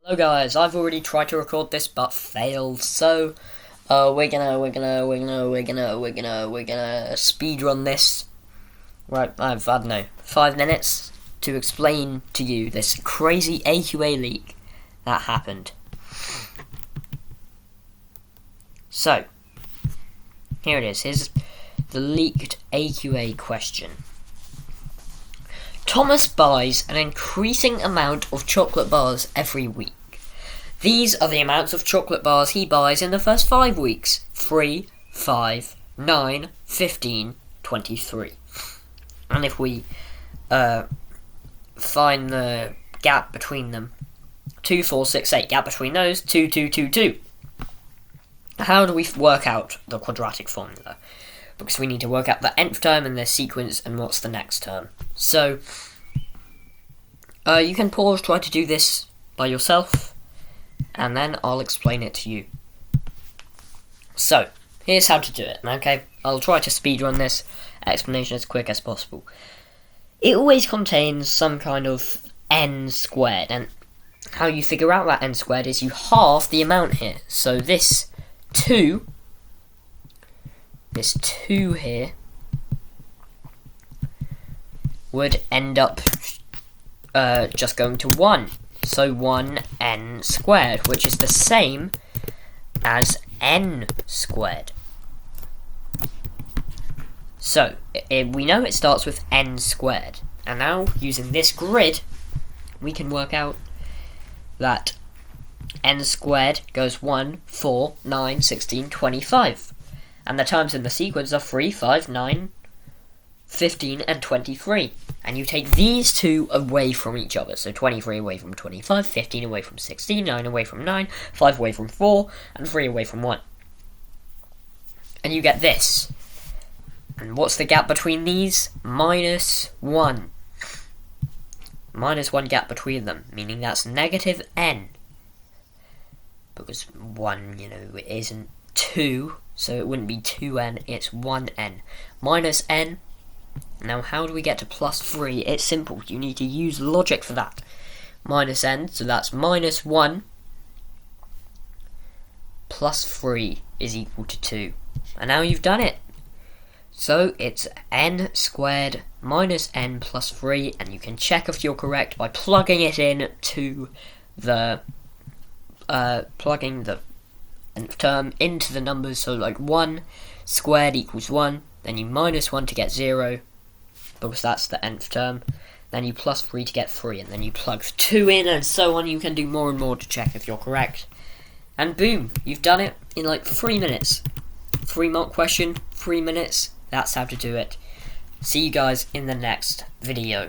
Hello guys, I've already tried to record this but failed, so we're gonna speed run this. Right, I've, I don't know, 5 minutes to explain to you this crazy AQA leak that happened. So, here it is. Here's the leaked AQA question. Thomas buys an increasing amount of chocolate bars every week. These are the amounts of chocolate bars he buys in the first 5 weeks. 3, 5, 9, 15, 23. And if we find the gap between them, 2, 4, 6, 8, gap between those, 2, 2, 2, 2. How do we work out the quadratic formula? Because we need to work out the nth term and their sequence and what's the next term. So, you can pause, try to do this by yourself, and then I'll explain it to you. So, here's how to do it, okay? I'll try to speedrun this explanation as quick as possible. It always contains some kind of n squared, and how you figure out that n squared is you halve the amount here. So this 2 here would end up just going to 1. So 1n squared, which is the same as n squared. So, we know it starts with n squared. And now, using this grid, we can work out that n squared goes 1, 4, 9, 16, 25. And the terms in the sequence are 3, 5, 9, 15, and 23. And you take these two away from each other. So 23 away from 25, 15 away from 16, 9 away from 9, 5 away from 4, and 3 away from 1. And you get this. And what's the gap between these? Minus 1. Minus 1 gap between them, meaning that's negative n. Because 1, it isn't 2, so it wouldn't be 2n, it's 1n. Minus n. Now, how do we get to plus 3? It's simple. You need to use logic for that. Minus n, so that's minus 1 plus 3 is equal to 2. And now you've done it. So, it's n squared minus n plus 3, and you can check if you're correct by plugging it in to the, plugging the nth term into the numbers. So, like 1 squared equals 1, then you minus 1 to get 0, because that's the nth term, then you plus 3 to get 3, and then you plug 2 in, and so on. You can do more and more to check if you're correct. And boom, you've done it in like 3 minutes. 3-mark question, 3 minutes, that's how to do it. See you guys in the next video.